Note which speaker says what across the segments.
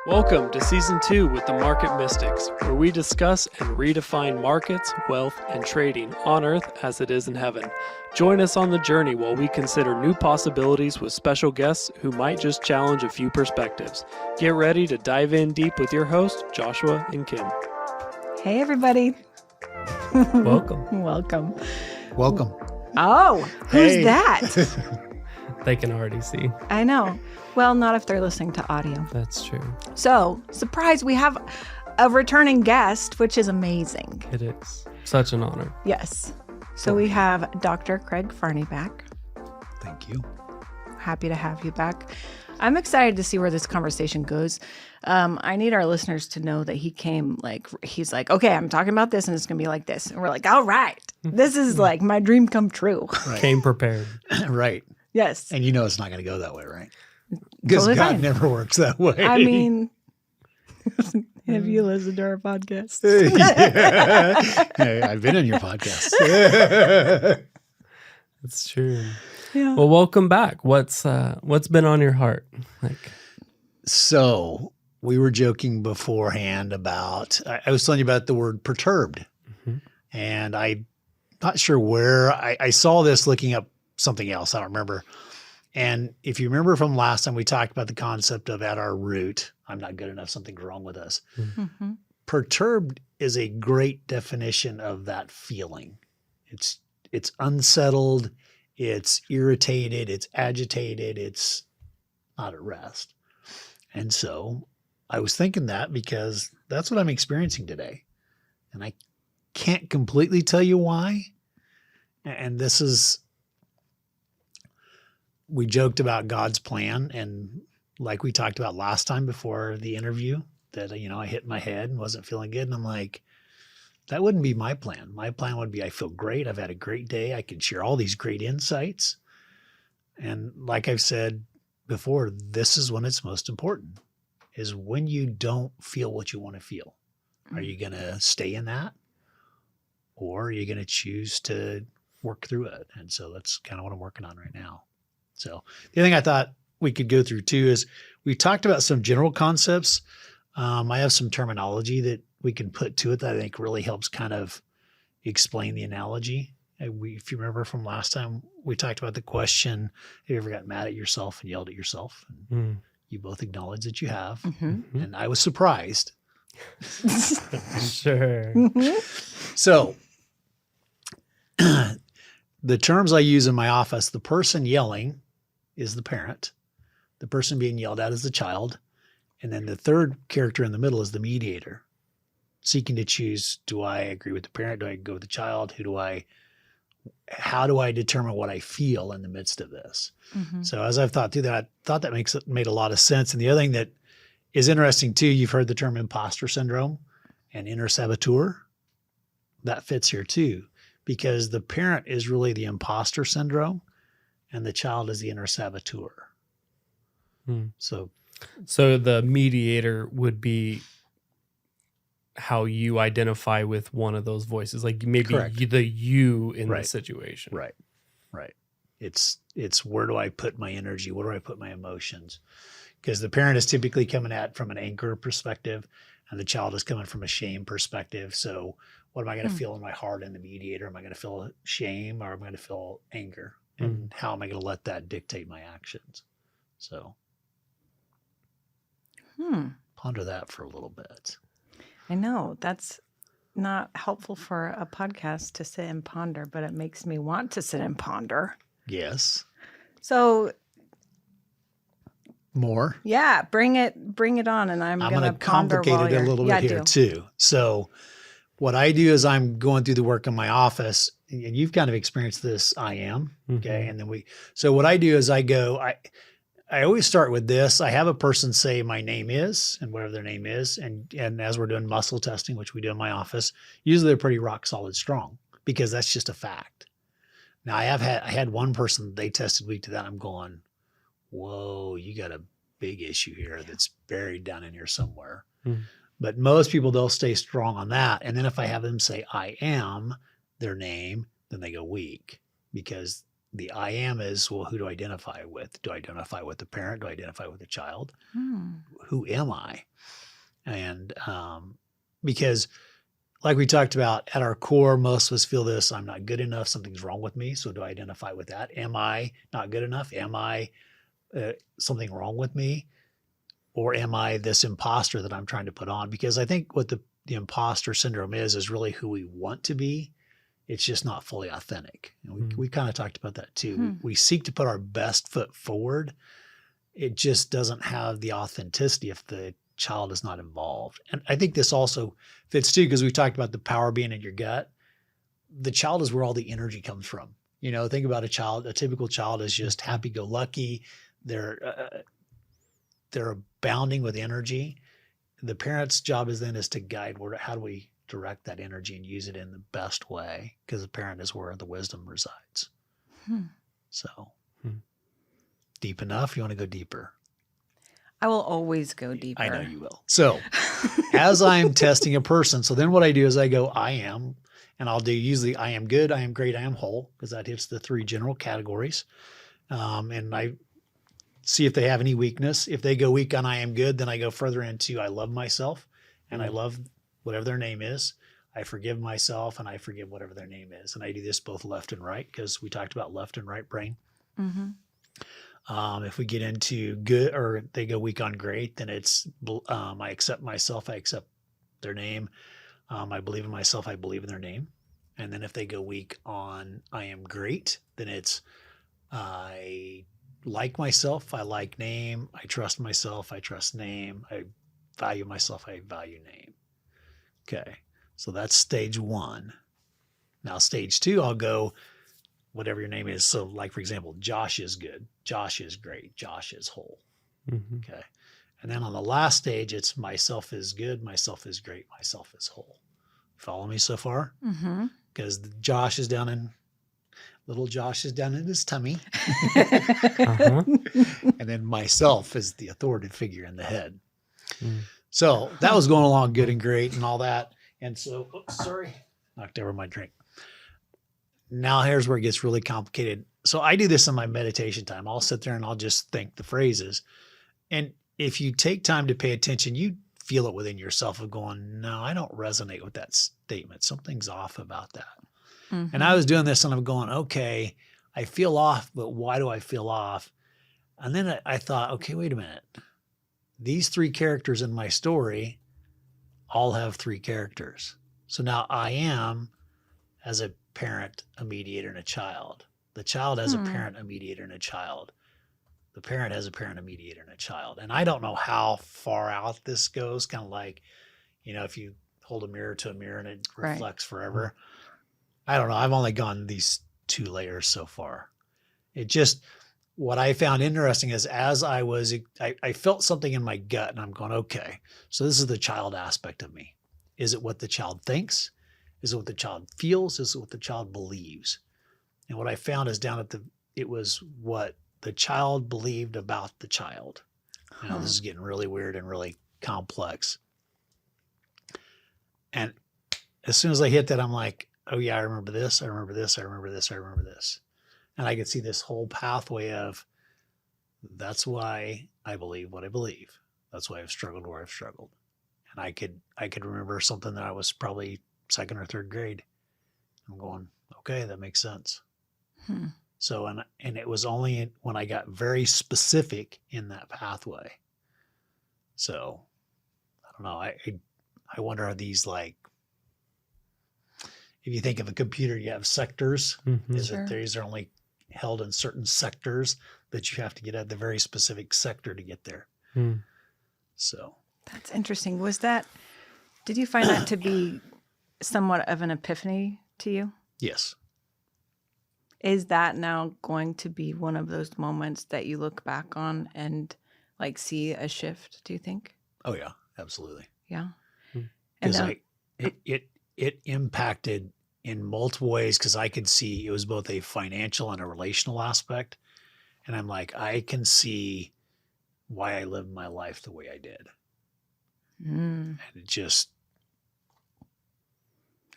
Speaker 1: Welcome to Season 2 with the Market Mystics, where we discuss and redefine markets, wealth, and trading on Earth as it is in heaven. Join us on the journey while we consider new possibilities with special guests who might just challenge a few perspectives. Get ready to dive in deep with your hosts, Joshua and Kim.
Speaker 2: Hey, everybody.
Speaker 1: Welcome.
Speaker 2: Welcome.
Speaker 3: Welcome.
Speaker 2: Oh, who's
Speaker 3: Hey.
Speaker 2: that?
Speaker 1: They can already see.
Speaker 2: I know. Well, not if they're listening to audio.
Speaker 1: That's true.
Speaker 2: So, surprise, we have a returning guest, which is amazing.
Speaker 1: It is such an honor.
Speaker 2: Yes. So we have Dr. Craig Farney back.
Speaker 3: Thank you.
Speaker 2: Happy to have you back. I'm excited to see where this conversation goes. I need our listeners to know that he came he's like, okay, I'm talking about this and it's going to be like this. And we're like, all right, this is like my dream come true.
Speaker 3: Right.
Speaker 1: Came prepared.
Speaker 3: Right.
Speaker 2: Yes.
Speaker 3: And you know it's not going to go that way, right? Because
Speaker 2: Totally
Speaker 3: God
Speaker 2: fine.
Speaker 3: never works that way.
Speaker 2: I mean, have you listened to our podcast?
Speaker 3: Yeah. Hey, I've been on your podcast.
Speaker 1: That's true.
Speaker 2: Yeah.
Speaker 1: Well, welcome back. What's been on your heart?
Speaker 3: So we were joking beforehand about, I was telling you about the word perturbed.
Speaker 1: Mhm.
Speaker 3: And I'm not sure where I saw this looking up something else. I don't remember. And if you remember from last time, we talked about the concept of at our root, I'm not good enough, something's wrong with us.
Speaker 2: Mhm.
Speaker 3: Perturbed is a great definition of that feeling. It's unsettled, it's irritated, it's agitated, it's not at rest. And so I was thinking that because that's what I'm experiencing today. And I can't completely tell you why. And this is, we joked about God's plan. And like we talked about last time before the interview, that, I hit my head and wasn't feeling good. And I'm like, that wouldn't be my plan. My plan would be, I feel great. I've had a great day. I can share all these great insights. And like I've said before, this is when it's most important, is when you don't feel what you want to feel. Are you going to stay in that? Or are you going to choose to work through it? And so that's kind of what I'm working on right now. So the other thing I thought we could go through too is we talked about some general concepts. I have some terminology that we can put to it that I think really helps kind of explain the analogy. If you remember from last time, we talked about the question, have you ever got mad at yourself and yelled at yourself? And you both acknowledged that you have.
Speaker 2: Mhm.
Speaker 3: And I was surprised.
Speaker 1: Sure.
Speaker 3: So the terms I use in my office, the person yelling is the parent. The person being yelled at is the child. And then the third character in the middle is the mediator, seeking to choose, do I agree with the parent? Do I go with the child? How do I determine what I feel in the midst of this?
Speaker 2: Mhm.
Speaker 3: So as I've thought through that, I thought that made a lot of sense. And the other thing that is interesting too, you've heard the term imposter syndrome and inner saboteur. That fits here too, because the parent is really the imposter syndrome and the child is the inner saboteur. So
Speaker 1: the mediator would be how you identify with one of those voices, like maybe
Speaker 3: Correct.
Speaker 1: the you in the
Speaker 3: Right.
Speaker 1: situation.
Speaker 3: Right. It's where do I put my energy? Where do I put my emotions? Because the parent is typically coming at from an anger perspective and the child is coming from a shame perspective. So what am I going to feel in my heart in the mediator? Am I going to feel shame or am I going to feel anger? And how am I going to let that dictate my actions? So ponder that for a little bit.
Speaker 2: I know that's not helpful for a podcast to sit and ponder, but it makes me want to sit and ponder.
Speaker 3: Yes.
Speaker 2: So
Speaker 3: More.
Speaker 2: yeah, bring it on, and I'm
Speaker 3: I'm
Speaker 2: going to
Speaker 3: going to complicate it a little bit here too. So what I do is I'm going through the work in my office, and you've kind of experienced this. I am. Okay. And then so what I do is I always start with this. I have a person say my name is and whatever their name is. And as we're doing muscle testing, which we do in my office, usually they're pretty rock solid strong because that's just a fact. Now I had one person, they tested weak to that. I'm going, whoa, you got a big issue here that's buried down in here somewhere. But most people, they'll stay strong on that. And then if I have them say I am their name, then they go weak because the I am is, well, who do I identify with? Do I identify with the parent? Do I identify with the child? Who am I? And because like we talked about, at our core, most of us feel this, I'm not good enough, something's wrong with me. So do I identify with that? Am I not good enough? Am I something wrong with me? Or am I this imposter that I'm trying to put on? Because I think what the imposter syndrome is really who we want to be. It's just not fully authentic. And we kind of talked about that too. We seek to put our best foot forward. It just doesn't have the authenticity if the child is not involved. And I think this also fits too, because we talked about the power being in your gut. The child is where all the energy comes from. Think about a child. A typical child is just happy-go-lucky. They're abounding with energy. The parent's job is to guide how do we direct that energy and use it in the best way, because the parent is where the wisdom resides. So deep enough? You want to go deeper?
Speaker 2: I will always go deeper.
Speaker 3: I know you will. So as I'm testing a person, so then what I do is I go, I am, and I'll do usually I am good, I am great, I am whole, because that hits the 3 general categories. And I see if they have any weakness. If they go weak on I am good, then I go further into I love myself and I love whatever their name is. I forgive myself and I forgive whatever their name is. And I do this both left and right, because we talked about left and right brain. If we get into good, or they go weak on great, then it's I accept myself, I accept their name. I believe in myself, I believe in their name. And then if they go weak on I am great, then it's I like myself, I like name, I trust myself, I trust name, I value myself, I value name. Okay, so that's stage 1. Now stage 2, I'll go whatever your name is. So like, for example, Josh is good, Josh is great, Josh is whole. Okay. And then on the last stage, it's myself is good, myself is great, myself is whole. Follow me so far? Because Josh is little Josh is down in his tummy. And then myself is the authority figure in the head. So that was going along good and great and all that. And so, knocked over my drink. Now here's where it gets really complicated. So I do this in my meditation time. I'll sit there and I'll just think the phrases. And if you take time to pay attention, you feel it within yourself of going, no, I don't resonate with that statement. Something's off about that. And I was doing this and I'm going, okay, I feel off, but why do I feel off? And then I thought, okay, wait a minute. These 3 characters in my story all have 3 characters. So now I am as a parent, a mediator, and a child. The child has a parent, a mediator, and a child. The parent has a parent, a mediator, and a child. And I don't know how far out this goes, kind of like, if you hold a mirror to a mirror and it reflects forever. I don't know. I've only gone these 2 layers so far. It just, what I found interesting is as I felt something in my gut and I'm going, okay, so this is the child aspect of me. Is it what the child thinks? Is it what the child feels? Is it what the child believes? And what I found is it was what the child believed about the child. Now this is getting really weird and really complex. And as soon as I hit that, I'm like, oh yeah, I remember this, I remember this, I remember this, I remember this. And I could see this whole pathway of, that's why I believe what I believe. That's why I've struggled where I've struggled. And I could remember something that I was probably 2nd or 3rd grade. I'm going, okay, that makes sense. So, and it was only when I got very specific in that pathway. So I don't know. I wonder, are these like, if you think of a computer, you have sectors. Is it these are only held in certain sectors that you have to get at the very specific sector to get there? So
Speaker 2: that's interesting. Did you find that to be somewhat of an epiphany to you?
Speaker 3: Yes.
Speaker 2: Is that now going to be one of those moments that you look back on and like see a shift, do you think?
Speaker 3: Oh yeah, absolutely.
Speaker 2: Yeah.
Speaker 3: Because it impacted in multiple ways, because I could see it was both a financial and a relational aspect. And I'm like, I can see why I lived my life the way I did. And it just,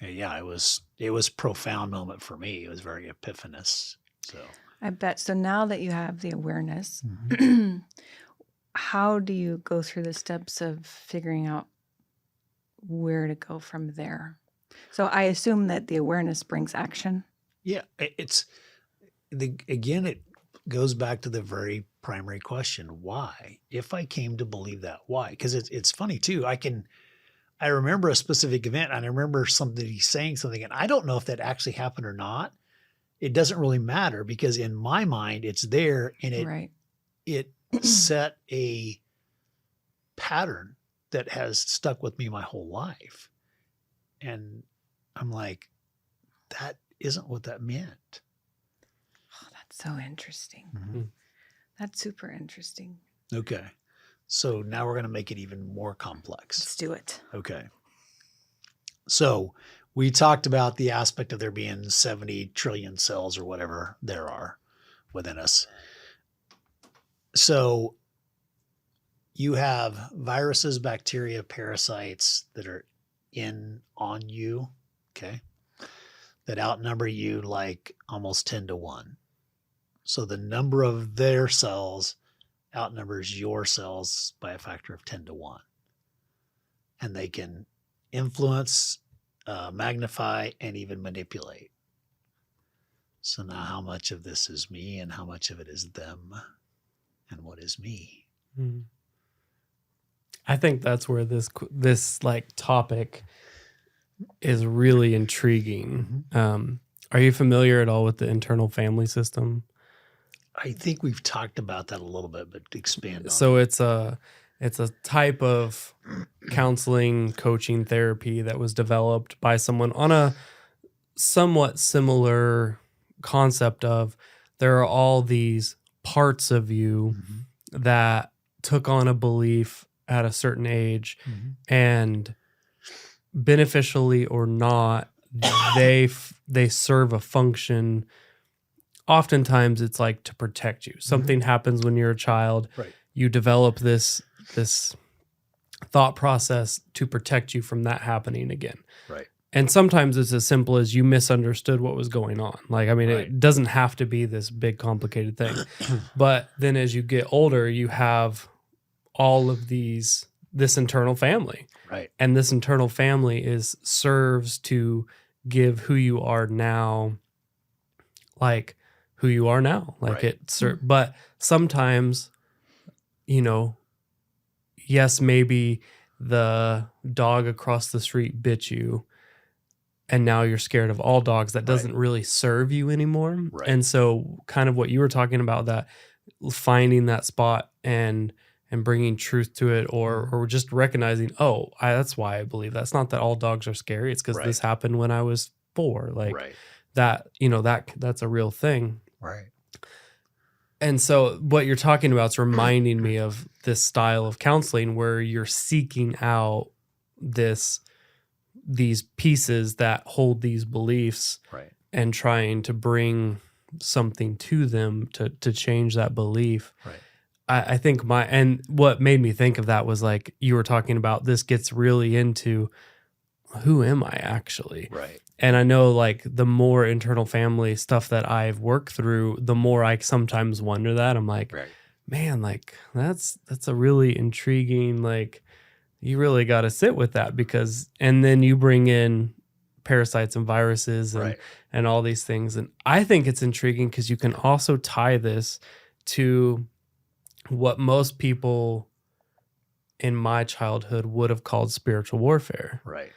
Speaker 3: yeah, it was a profound moment for me. It was very epiphanous. So
Speaker 2: I bet. So now that you have the awareness,
Speaker 3: Mm-hmm.
Speaker 2: how do you go through the steps of figuring out where to go from there? So I assume that the awareness brings action.
Speaker 3: Yeah, again, it goes back to the very primary question: why? If I came to believe that, why? Because it's funny too. I remember a specific event, and I remember somebody saying something, and I don't know if that actually happened or not. It doesn't really matter because in my mind, it's there, and
Speaker 2: Right.
Speaker 3: it set a pattern that has stuck with me my whole life. And I'm like, that isn't what that meant.
Speaker 2: Oh, that's so interesting.
Speaker 3: Mm-hmm.
Speaker 2: That's super interesting.
Speaker 3: Okay. So now we're going to make it even more complex.
Speaker 2: Let's do it.
Speaker 3: Okay. So we talked about the aspect of there being 70 trillion cells or whatever there are within us. So you have viruses, bacteria, parasites that are on you, okay, that outnumber you like almost 10 to 1. So the number of their cells outnumbers your cells by a factor of 10 to 1. And they can influence, magnify, and even manipulate. So now how much of this is me and how much of it is them, and what is me?
Speaker 1: Mm-hmm. I think that's where this like topic is really intriguing.
Speaker 3: Mm-hmm.
Speaker 1: Are you familiar at all with the internal family system?
Speaker 3: I think we've talked about that a little bit, but expand on
Speaker 1: So
Speaker 3: it.
Speaker 1: it's a type of counseling, coaching, therapy that was developed by someone on a somewhat similar concept of there are all these parts of you
Speaker 3: Mm-hmm.
Speaker 1: that took on a belief at a certain age,
Speaker 3: Mm-hmm.
Speaker 1: and beneficially or not, they serve a function. Oftentimes it's like to protect you. Something happens when you're a child.
Speaker 3: Right.
Speaker 1: You develop this thought process to protect you from that happening again.
Speaker 3: Right.
Speaker 1: And sometimes it's as simple as you misunderstood what was going on. Like, I mean,
Speaker 3: Right.
Speaker 1: It doesn't have to be this big complicated thing. But then as you get older, you have all of this internal family.
Speaker 3: Right.
Speaker 1: And this internal family serves to give who you are now, like who you are now. Like
Speaker 3: Right.
Speaker 1: but sometimes, yes, maybe the dog across the street bit you, and now you're scared of all dogs. That doesn't really serve you anymore.
Speaker 3: Right.
Speaker 1: And so kind of what you were talking about, that finding that spot and bringing truth to it, or just recognizing, that's why I believe that. It's not that all dogs are scary. It's because this happened when I was 4. Like that, that's a real thing.
Speaker 3: Right.
Speaker 1: And so what you're talking about is reminding me of this style of counseling where you're seeking out these pieces that hold these beliefs, and trying to bring something to them to change that belief.
Speaker 3: Right.
Speaker 1: I think and what made me think of that was like you were talking about, this gets really into who am I actually?
Speaker 3: Right.
Speaker 1: And I know like the more internal family stuff that I've worked through, the more I sometimes wonder that. I'm like, man, like that's a really intriguing, like you really got to sit with that, because, and then you bring in parasites and viruses and all these things. And I think it's intriguing because you can also tie this to what most people in my childhood would have called spiritual warfare.
Speaker 3: Right.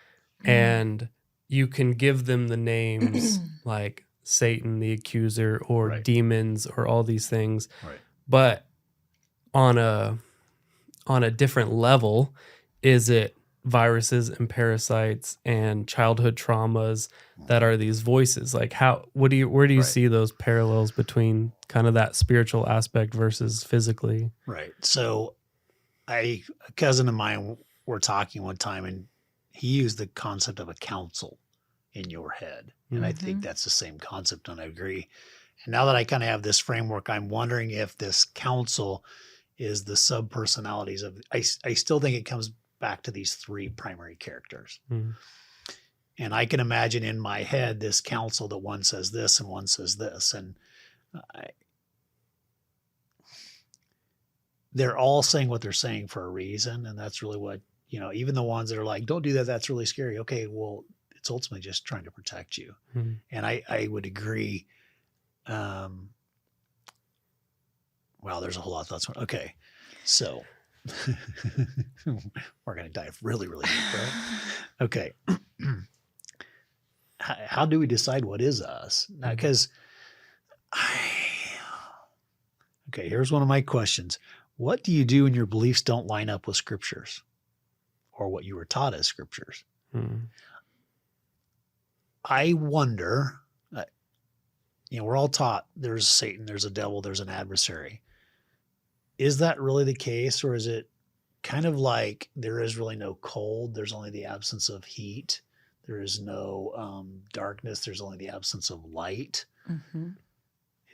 Speaker 1: And you can give them the names like Satan, the accuser, or demons, or all these things.
Speaker 3: Right.
Speaker 1: But on a different level, is it viruses and parasites and childhood traumas that are these voices? Like where do you see those parallels between kind of that spiritual aspect versus physically? Right.
Speaker 3: So a cousin of mine were talking one time, and he used the concept of a counsel in your head. And I think that's the same concept, and I agree. And now that I kind of have this framework, I'm wondering if this counsel is the sub-personalities of, I still think it comes back to these 3 primary characters.
Speaker 1: Mm-hmm.
Speaker 3: And I can imagine in my head this counsel that one says this and one says this. And they're all saying what they're saying for a reason. And that's really what, even the ones that are like, don't do that, that's really scary. Okay, well, it's ultimately just trying to protect you.
Speaker 1: Mm-hmm.
Speaker 3: And I would agree. Wow, there's a whole lot of thoughts. Okay, so we're going to dive really, really deep, right? Okay. How do we decide what is us? Because okay, here's one of my questions. What do you do when your beliefs don't line up with scriptures or what you were taught as scriptures?
Speaker 1: Mm-hmm.
Speaker 3: I wonder, we're all taught there's Satan, there's a devil, there's an adversary. Is that really the case? Or is it kind of like there is really no cold? There's only the absence of heat. There is no darkness. There's only the absence of light.
Speaker 2: Mm-hmm.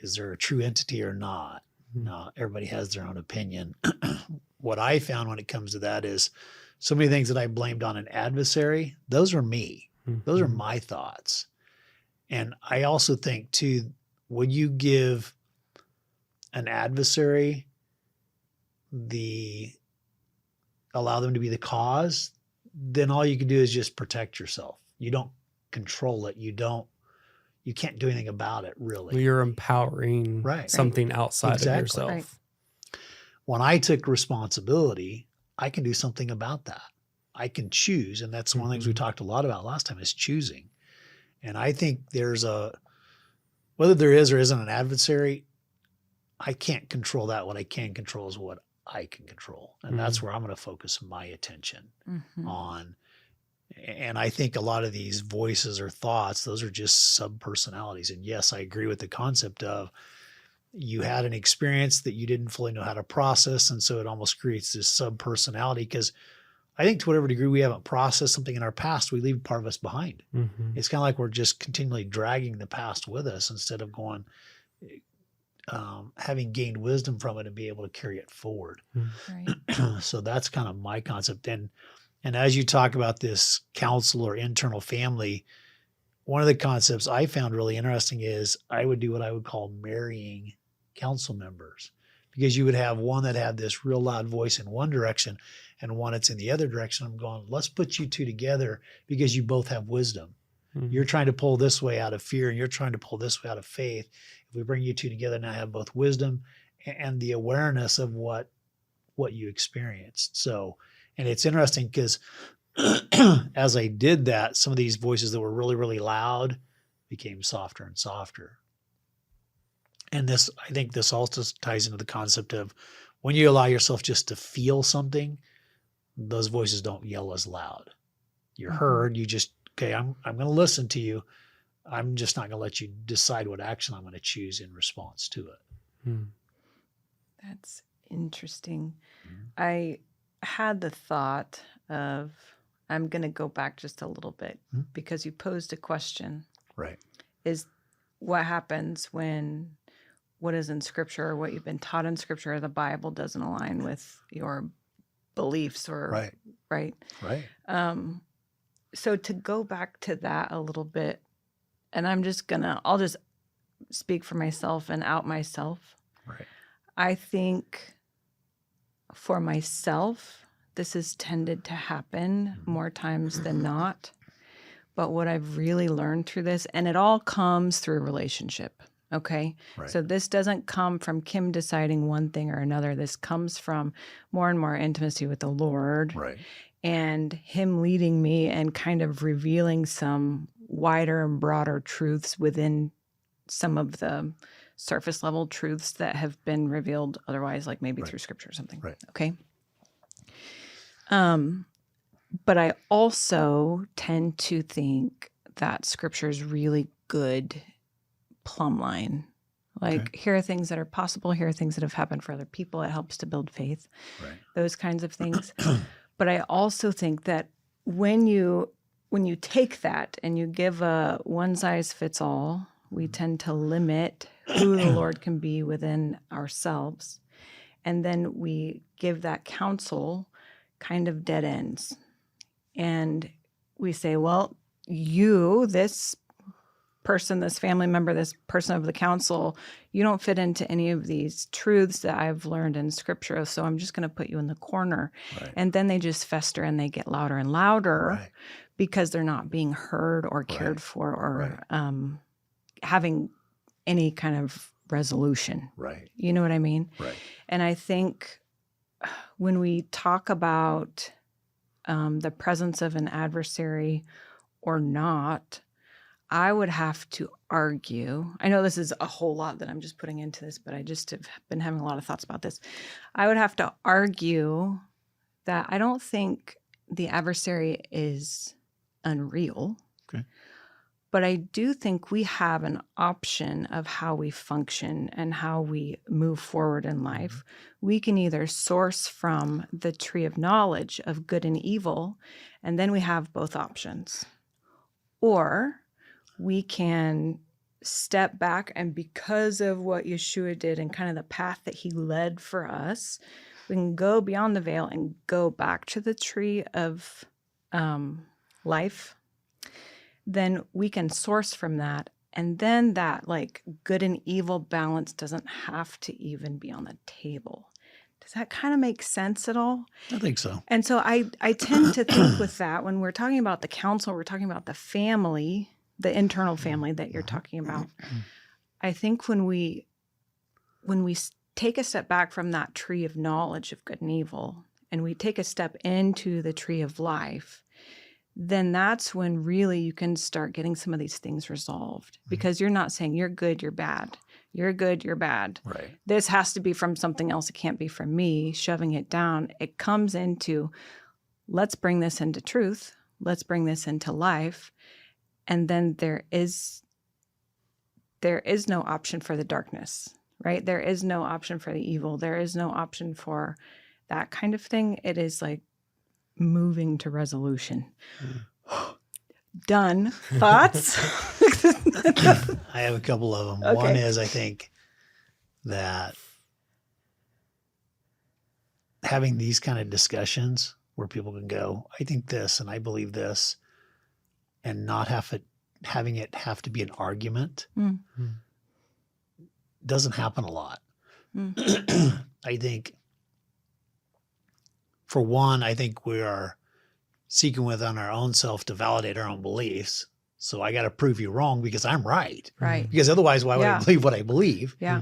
Speaker 3: Is there a true entity or not?
Speaker 1: Mm-hmm.
Speaker 3: No, everybody has their own opinion. What I found when it comes to that is so many things that I blamed on an adversary. Those are me.
Speaker 1: Mm-hmm.
Speaker 3: Those are my thoughts. And I also think too, when you give an adversary allow them to be the cause, then all you can do is just protect yourself. You don't control it. You can't do anything about it, really.
Speaker 1: You're empowering something outside of yourself.
Speaker 2: Right.
Speaker 3: When I took responsibility, I can do something about that. I can choose. And that's one of the things we talked a lot about last time is choosing. And I think whether there is or isn't an adversary, I can't control that. What I can control is what I can control. And that's where I'm going to focus my attention on. And I think a lot of these voices or thoughts, those are just sub-personalities. And yes, I agree with the concept of you had an experience that you didn't fully know how to process. And so it almost creates this sub-personality because I think to whatever degree we haven't processed something in our past, we leave part of us behind.
Speaker 1: Mm-hmm.
Speaker 3: It's kind of like we're just continually dragging the past with us instead of having gained wisdom from it and be able to carry it forward.
Speaker 2: Right.
Speaker 3: So that's kind of my concept. And as you talk about this counsel or internal family, one of the concepts I found really interesting is I would do what I would call marrying council members, because you would have one that had this real loud voice in one direction and one that's in the other direction. I'm going, let's put you two together because you both have wisdom. Mm-hmm. You're trying to pull this way out of fear and you're trying to pull this way out of faith. If we bring you two together, now I have both wisdom and the awareness of what you experienced. So, and it's interesting because as I did that, some of these voices that were really, really loud became softer and softer. And I think this also ties into the concept of when you allow yourself just to feel something, those voices don't yell as loud. You're heard. You just, okay, I'm going to listen to you. I'm just not going to let you decide what action I'm going to choose in response to it.
Speaker 2: That's interesting. I had the thought of, I'm going to go back just a little bit because you posed a question.
Speaker 3: Right.
Speaker 2: Is what happens when what is in Scripture or what you've been taught in Scripture or the Bible doesn't align with your beliefs or right. So to go back to that a little bit, and I'll just speak for myself and out myself.
Speaker 3: Right.
Speaker 2: I think for myself, this has tended to happen more times than not. But what I've really learned through this, and it all comes through relationship, okay?
Speaker 3: Right.
Speaker 2: So this doesn't come from Kim deciding one thing or another. This comes from more and more intimacy with the Lord.
Speaker 3: Right.
Speaker 2: And him leading me and kind of revealing some wider and broader truths within some of the surface level truths that have been revealed otherwise, like maybe through Scripture or something.
Speaker 3: Right.
Speaker 2: Okay. But I also tend to think that Scripture is really good plumb line. Like, here are things that are possible. Here are things that have happened for other people. It helps to build faith.
Speaker 3: Right.
Speaker 2: Those kinds of things. But I also think that when you take that and you give a one size fits all, we tend to limit who the Lord can be within ourselves. And then we give that counsel kind of dead ends. And we say, well, this person, this family member, this person of the council, you don't fit into any of these truths that I've learned in scripture. So I'm just going to put you in the corner.
Speaker 3: Right.
Speaker 2: And then they just fester and they get louder and louder
Speaker 3: Right.
Speaker 2: because they're not being heard or cared
Speaker 3: Right.
Speaker 2: for or having any kind of resolution.
Speaker 3: Right.
Speaker 2: You know what I mean?
Speaker 3: Right.
Speaker 2: And I think when we talk about the presence of an adversary or not, I would have to argue. I know this is a whole lot that I'm just putting into this, but I just have been having a lot of thoughts about this. I would have to argue that I don't think the adversary is unreal.
Speaker 3: Okay.
Speaker 2: But I do think we have an option of how we function and how we move forward in life. We can either source from the tree of knowledge of good and evil, and then we have both options. Or we can step back, and because of what Yeshua did and kind of the path that he led for us, we can go beyond the veil and go back to the tree of life. Then we can source from that. And then that like good and evil balance doesn't have to even be on the table. Does that kind of make sense at all?
Speaker 3: I think so.
Speaker 2: And so I tend to think with that, when we're talking about the council, we're talking about the family, the internal family that you're talking about. I think when we take a step back from that tree of knowledge of good and evil, and we take a step into the tree of life, then that's when really you can start getting some of these things resolved, because you're not saying you're good, you're bad. You're good, you're bad.
Speaker 3: Right.
Speaker 2: This has to be from something else. It can't be from me, shoving it down. It comes into, let's bring this into truth. Let's bring this into life. And then there is no option for the darkness, right? There is no option for the evil. There is no option for that kind of thing. It is like moving to resolution. Done. Thoughts?
Speaker 3: I have a couple of them.
Speaker 2: Okay.
Speaker 3: One is, I think that having these kind of discussions where people can go, I think this and I believe this, and not having it have to be an argument doesn't happen a lot. I think, for one, I think we are seeking within our own self to validate our own beliefs. So I got to prove you wrong because I'm right.
Speaker 2: Right.
Speaker 3: Because otherwise, why would
Speaker 2: Yeah.
Speaker 3: I believe what I believe?
Speaker 2: Yeah.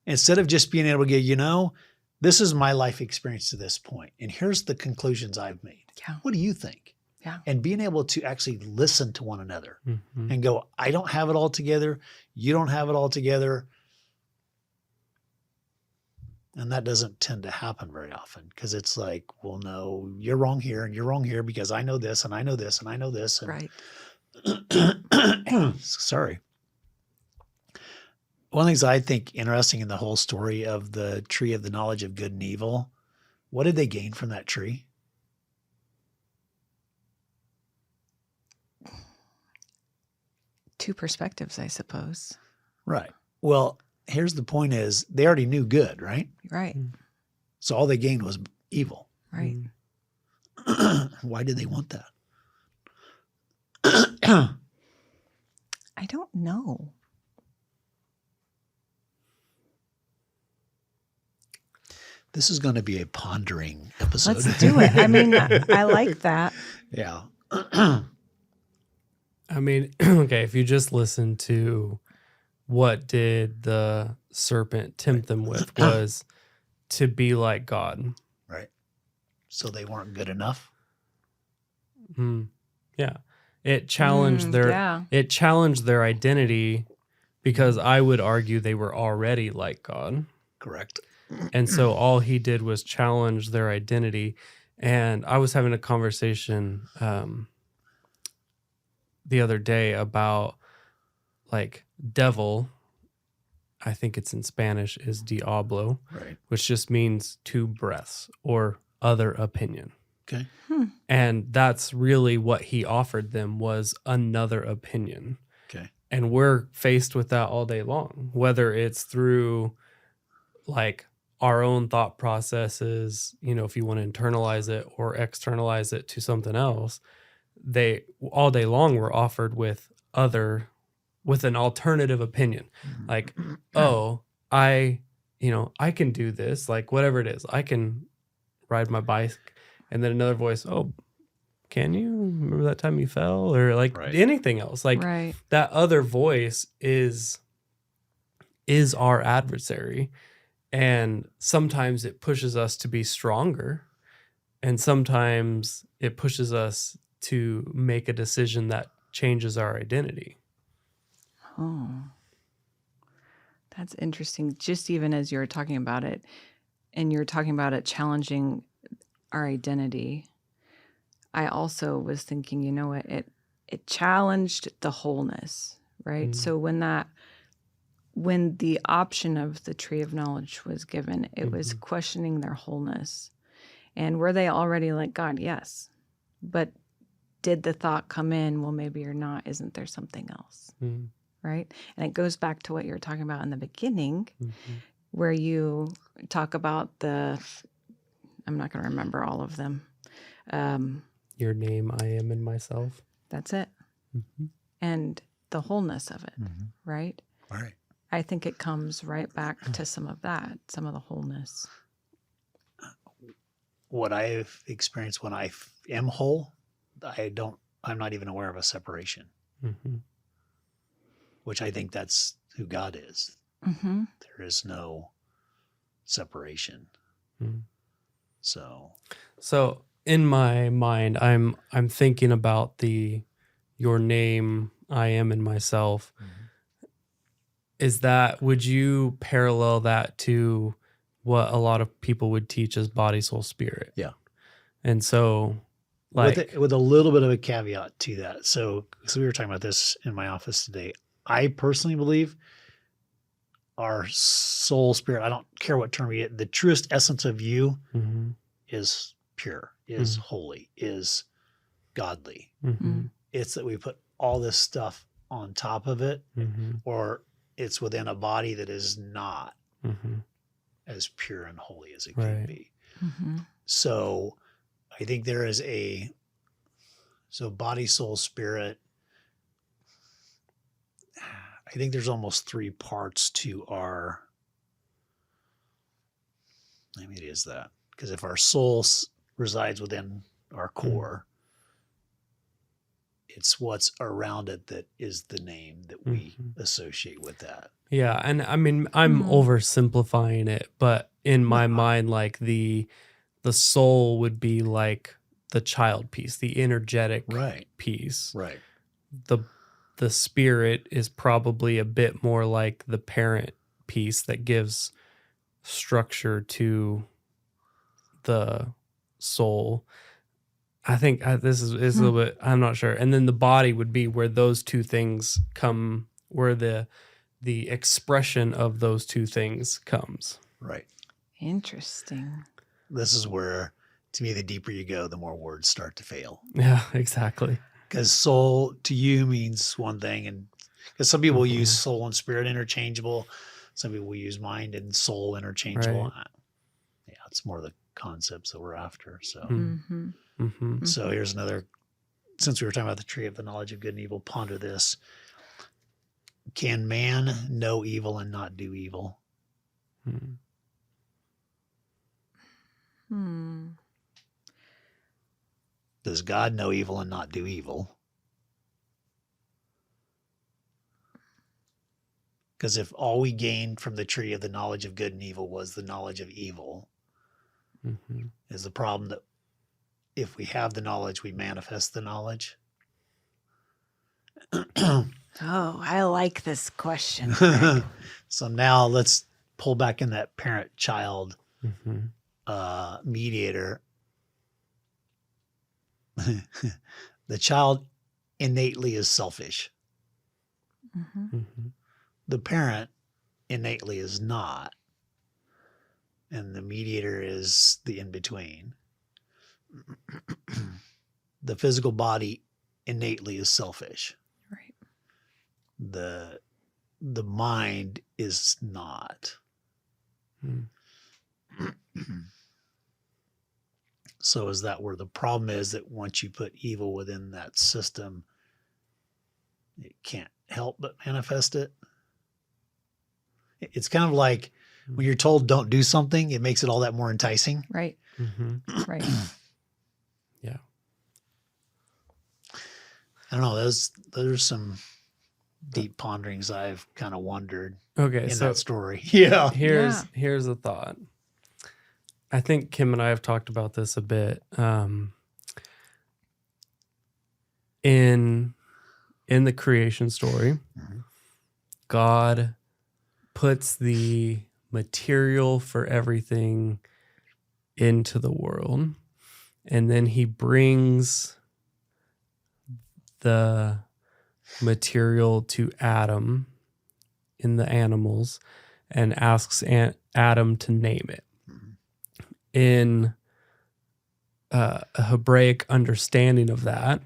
Speaker 3: Instead of just being able to go, this is my life experience to this point, and here's the conclusions I've made.
Speaker 2: Yeah.
Speaker 3: What do you think?
Speaker 2: Yeah.
Speaker 3: And being able to actually listen to one another and go, I don't have it all together. You don't have it all together. And that doesn't tend to happen very often, because it's like, well, no, you're wrong here and you're wrong here because I know this and I know this and I know this. And
Speaker 2: Right.
Speaker 3: sorry. One of the things I think interesting in the whole story of the tree of the knowledge of good and evil, what did they gain from that tree?
Speaker 2: Two perspectives, I suppose.
Speaker 3: Right. Well, here's the point is they already knew good, right?
Speaker 2: Right.
Speaker 3: So all they gained was evil.
Speaker 2: Right.
Speaker 3: Why did they want that?
Speaker 2: I don't know.
Speaker 3: This is going to be a pondering episode.
Speaker 2: Let's do it. I mean, I like that.
Speaker 3: Yeah.
Speaker 1: I mean, okay, if you just listen to what did the serpent tempt them with was to be like God.
Speaker 3: Right. So they weren't good enough.
Speaker 1: Yeah. It challenged it challenged their identity, because I would argue they were already like God.
Speaker 3: Correct.
Speaker 1: And so all he did was challenge their identity. And I was having a conversation the other day about like devil, I think it's in Spanish, is diablo,
Speaker 3: Right.
Speaker 1: which just means two breaths or other opinion.
Speaker 3: Okay.
Speaker 1: And that's really what he offered them, was another opinion.
Speaker 3: Okay.
Speaker 1: And we're faced with that all day long, whether it's through like our own thought processes, if you want to internalize it or externalize it to something else. They all day long were offered with other with an alternative opinion. Like, oh, I can do this, like whatever it is. I can ride my bike. And then another voice, oh, can you remember that time you fell? Or like anything else. Like that other voice is our adversary. And sometimes it pushes us to be stronger. And sometimes it pushes us to make a decision that changes our identity.
Speaker 2: Oh, that's interesting. Just even as you were talking about it, and you're talking about it challenging our identity, I also was thinking, you know what, it challenged the wholeness, right? So when the option of the tree of knowledge was given, it was questioning their wholeness. And were they already like, God, yes. But did the thought come in, well, maybe you're not, isn't there something else? Right? And it goes back to what you were talking about in the beginning, where you talk about I'm not going to remember all of them.
Speaker 1: Your name, I am in myself.
Speaker 2: That's it. And the wholeness of it, right?
Speaker 3: Right.
Speaker 2: I think it comes right back to some of that, some of the wholeness.
Speaker 3: What I've experienced when I am whole, I'm not even aware of a separation, which I think that's who God is. There is no separation. So
Speaker 1: in my mind, I'm thinking about your name, I am in myself. Would you parallel that to what a lot of people would teach as body, soul, spirit?
Speaker 3: Yeah.
Speaker 1: And so
Speaker 3: with a little bit of a caveat to that. So we were talking about this in my office today. I personally believe our soul, spirit, I don't care what term we get, the truest essence of you is pure, is holy, is godly. It's that we put all this stuff on top of it, or it's within a body that is not as pure and holy as it can be. So I think there is body, soul, spirit. I think there's almost three parts to maybe it is that. Because if our soul resides within our core, it's what's around it that is the name that we associate with that.
Speaker 1: Yeah. And I mean, I'm oversimplifying it, but in my mind, like the soul would be like the child piece, the energetic piece.
Speaker 3: Right.
Speaker 1: The spirit is probably a bit more like the parent piece that gives structure to the soul. I think this is a little bit, I'm not sure. And then the body would be where those two things come, where the expression of those two things comes.
Speaker 3: Right.
Speaker 2: Interesting.
Speaker 3: This is where, to me, the deeper you go, the more words start to fail.
Speaker 1: Yeah, exactly.
Speaker 3: Because soul to you means one thing, and because some people use soul and spirit interchangeable, some people use mind and soul interchangeable.
Speaker 1: Right.
Speaker 3: Yeah, it's more the concepts that we're after. So,
Speaker 1: Mm-hmm.
Speaker 3: Here's another. Since we were talking about the tree of the knowledge of good and evil, ponder this: can man know evil and not do evil? Does God know evil and not do evil? Because if all we gained from the tree of the knowledge of good and evil was the knowledge of evil, is the problem that if we have the knowledge, we manifest the knowledge?
Speaker 2: Oh, I like this question.
Speaker 3: So now let's pull back in that parent-child mediator. The child innately is selfish. The parent innately is not. And the mediator is the in-between. The physical body innately is selfish.
Speaker 2: Right.
Speaker 3: The mind is not. So is that where the problem is, that once you put evil within that system, it can't help but manifest it. It's kind of like when you're told don't do something, it makes it all that more enticing.
Speaker 2: Right.
Speaker 1: Mm-hmm.
Speaker 2: Right.
Speaker 1: Yeah.
Speaker 3: I don't know. Those are some deep ponderings I've kind of wondered
Speaker 1: Okay.
Speaker 3: in
Speaker 1: So
Speaker 3: that story. Yeah.
Speaker 1: here's a thought. I think Kim and I have talked about this a bit. In the creation story, God puts the material for everything into the world, and then he brings the material to Adam in the animals and asks Adam to name it. In a Hebraic understanding of that,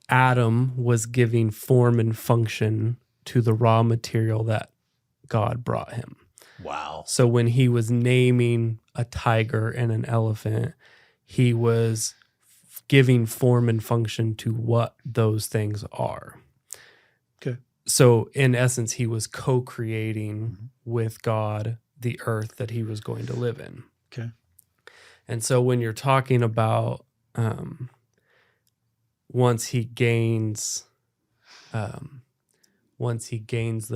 Speaker 1: Adam was giving form and function to the raw material that God brought him.
Speaker 3: Wow.
Speaker 1: So when he was naming a tiger and an elephant, he was giving form and function to what those things are.
Speaker 3: Okay.
Speaker 1: So in essence, he was co-creating with God the earth that he was going to live in.
Speaker 3: Okay.
Speaker 1: And so when you're talking about once he gains the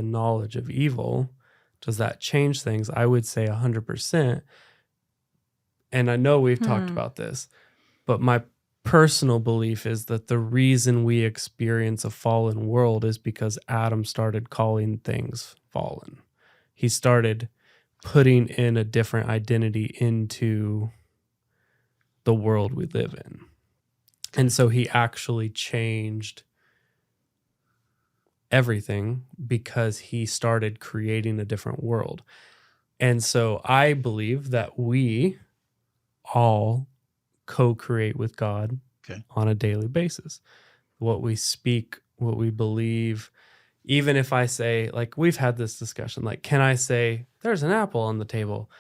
Speaker 1: knowledge of evil, does that change things? I would say 100%. And I know we've talked about this, but my personal belief is that the reason we experience a fallen world is because Adam started calling things fallen. He started putting in a different identity into the world we live in. And so he actually changed everything because he started creating a different world. And so I believe that we all co-create with God on a daily basis. What we speak, what we believe, even if I say, like, we've had this discussion, like, can I say there's an apple on the table?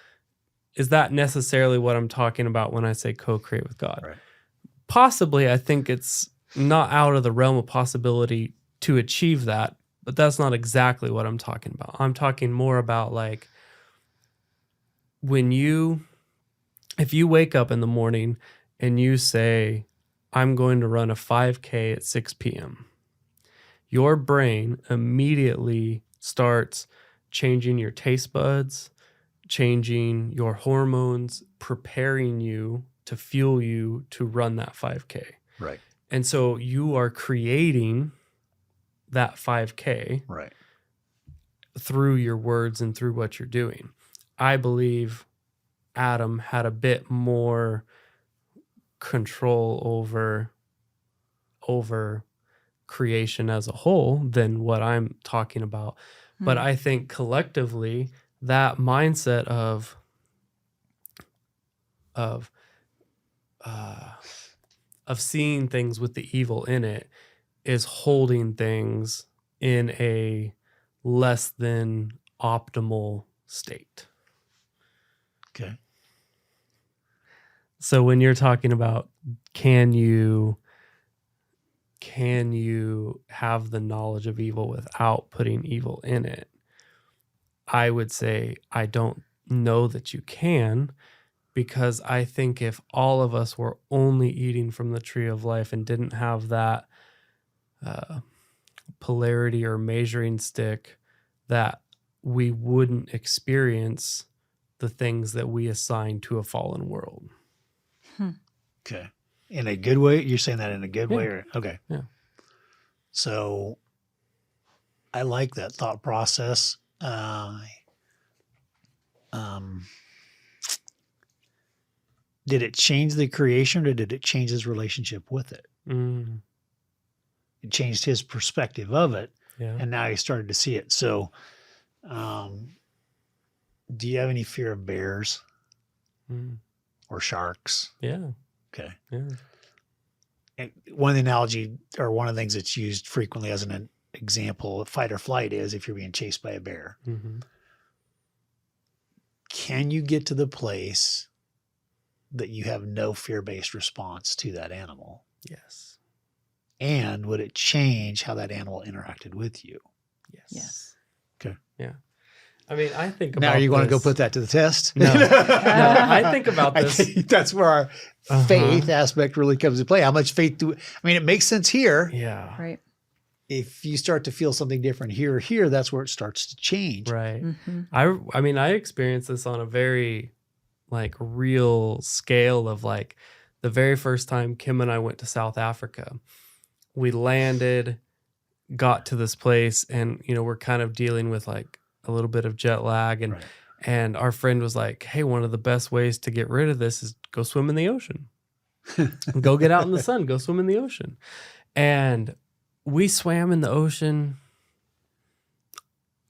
Speaker 1: Is that necessarily what I'm talking about when I say co-create with God?
Speaker 3: Right.
Speaker 1: Possibly. I think it's not out of the realm of possibility to achieve that, but that's not exactly what I'm talking about. I'm talking more about, like, if you wake up in the morning and you say, I'm going to run a 5K at 6 p.m., your brain immediately starts changing your taste buds, changing your hormones, preparing you to fuel you to run that 5K.
Speaker 3: Right.
Speaker 1: And so you are creating that 5K through your words and through what you're doing. I believe Adam had a bit more control over creation as a whole than what I'm talking about. But I think collectively that mindset of seeing things with the evil in it is holding things in a less than optimal state.
Speaker 3: Okay.
Speaker 1: So when you're talking about can you have the knowledge of evil without putting evil in it, I would say I don't know that you can, because I think if all of us were only eating from the tree of life and didn't have that polarity or measuring stick, that we wouldn't experience the things that we assign to a fallen world.
Speaker 3: Okay. In a good way? You're saying that in a good way? Or, okay.
Speaker 1: Yeah.
Speaker 3: So I like that thought process. Did it change the creation, or did it change his relationship with it? It changed his perspective of it, and now he started to see it. So do you have any fear of bears or sharks?
Speaker 1: Yeah.
Speaker 3: Okay.
Speaker 1: Yeah.
Speaker 3: And one of the analogy, or one of the things that's used frequently as an example of fight or flight, is if you're being chased by a bear. Can you get to the place that you have no fear-based response to that animal?
Speaker 1: Yes.
Speaker 3: And would it change how that animal interacted with you?
Speaker 2: Yes.
Speaker 3: Okay.
Speaker 1: Yeah. I mean, I think about
Speaker 3: Now you want to go
Speaker 1: this-
Speaker 3: put that to the test?
Speaker 1: No. I think about
Speaker 3: I
Speaker 1: this.
Speaker 3: think that's where our faith aspect really comes into play. How much faith I mean, it makes sense here.
Speaker 1: Yeah.
Speaker 2: Right.
Speaker 3: If you start to feel something different here or here, that's where it starts to change.
Speaker 1: Right.
Speaker 2: Mm-hmm.
Speaker 1: I mean, I experienced this on a very like real scale of like the very first time Kim and I went to South Africa. We landed, got to this place, and we're kind of dealing with like a little bit of jet lag, and
Speaker 3: Right.
Speaker 1: and our friend was like, "Hey, one of the best ways to get rid of this is go swim in the ocean. Go get out in the sun, go swim in the ocean." And we swam in the ocean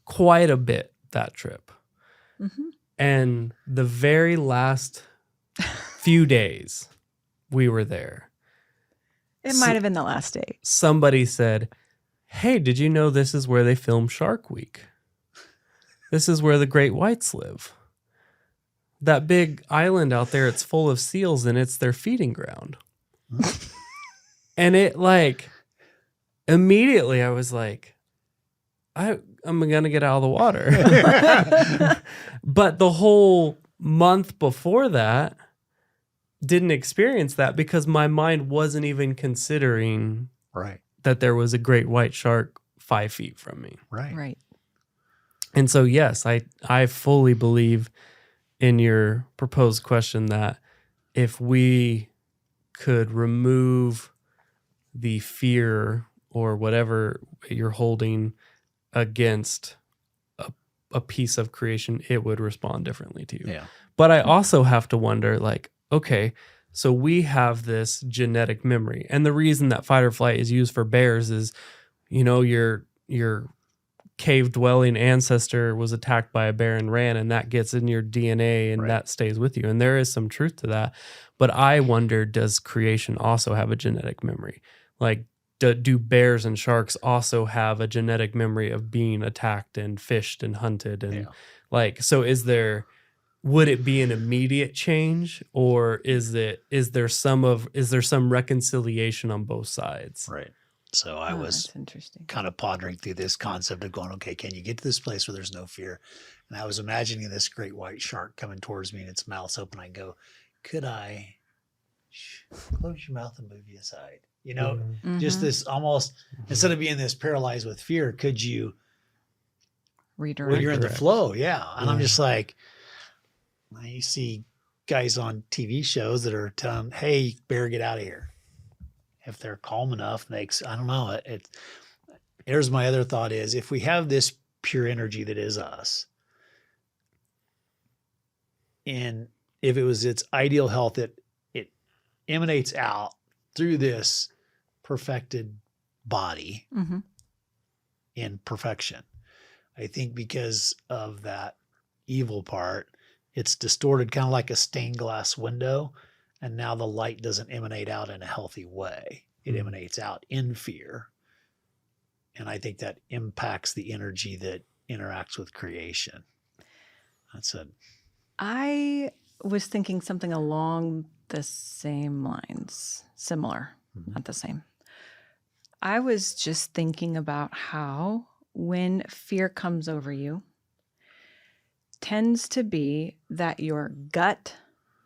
Speaker 1: quite a bit that trip.
Speaker 2: Mm-hmm.
Speaker 1: And the very last few days we were there,
Speaker 2: It might have been the last day.
Speaker 1: somebody said, "Hey, did you know this is where they film Shark Week? This is where the great whites live. That big island out there, it's full of seals and it's their feeding ground." And it like, immediately I was like, I'm going to get out of the water. But the whole month before that, didn't experience that because my mind wasn't even considering
Speaker 3: Right.
Speaker 1: that there was a great white shark 5 feet from me.
Speaker 3: Right.
Speaker 2: Right.
Speaker 1: And so, yes, I fully believe in your proposed question that if we could remove the fear or whatever you're holding against a piece of creation, it would respond differently to you.
Speaker 3: Yeah.
Speaker 1: But I also have to wonder, like, okay, so we have this genetic memory. And the reason that fight or flight is used for bears is, your cave dwelling ancestor was attacked by a bear and ran, and that gets in your DNA and
Speaker 3: Right.
Speaker 1: that stays with you. And there is some truth to that. But I wonder, does creation also have a genetic memory? Like, do bears and sharks also have a genetic memory of being attacked and fished and hunted? And so would it be an immediate change, or is there some reconciliation on both sides?
Speaker 3: Right. So I was
Speaker 2: That's interesting.
Speaker 3: kind of pondering through this concept of going, okay, can you get to this place where there's no fear? And I was imagining this great white shark coming towards me and its mouth's open. I go, could I close your mouth and move you aside? Just this almost, instead of being this paralyzed with fear, could you,
Speaker 2: Redirect.
Speaker 3: when you're in the
Speaker 1: Correct.
Speaker 3: flow? Yeah. And I'm
Speaker 1: Yeah.
Speaker 3: just like, you see guys on TV shows that are telling, hey, bear, get out of here. If they're calm enough, I don't know. Here's my other thought is, if we have this pure energy that is us, and if it was its ideal health, it emanates out through this perfected body
Speaker 2: Mm-hmm.
Speaker 3: in perfection. I think because of that evil part, it's distorted, kind of like a stained glass window. And now the light doesn't emanate out in a healthy way. It emanates out in fear. And I think that impacts the energy that interacts with creation. That's it.
Speaker 2: I was thinking something along the same lines, similar, not the same. I was just thinking about how when fear comes over you, tends to be that your gut,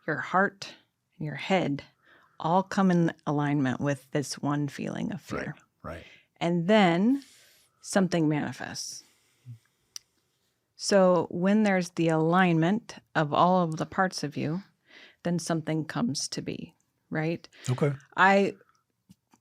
Speaker 2: your heart, and your head all come in alignment with this one feeling of fear.
Speaker 3: Right.
Speaker 2: And then something manifests. So when there's the alignment of all of the parts of you, then something comes to be, right?
Speaker 3: Okay.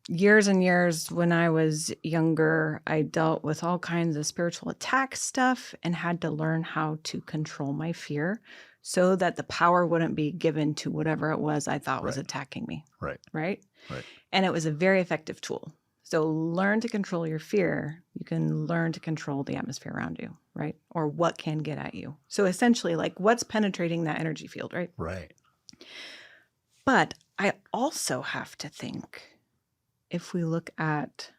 Speaker 2: Years and years when I was younger, I dealt with all kinds of spiritual attack stuff and had to learn how to control my fear so that the power wouldn't be given to whatever it was I thought was
Speaker 3: Right.
Speaker 2: attacking me.
Speaker 3: Right.
Speaker 2: Right?
Speaker 3: Right.
Speaker 2: And it was a very effective tool. So learn to control your fear. You can learn to control the atmosphere around you, right? Or what can get at you. So essentially, like, what's penetrating that energy field, right?
Speaker 3: Right.
Speaker 2: But I also have to think, if we look at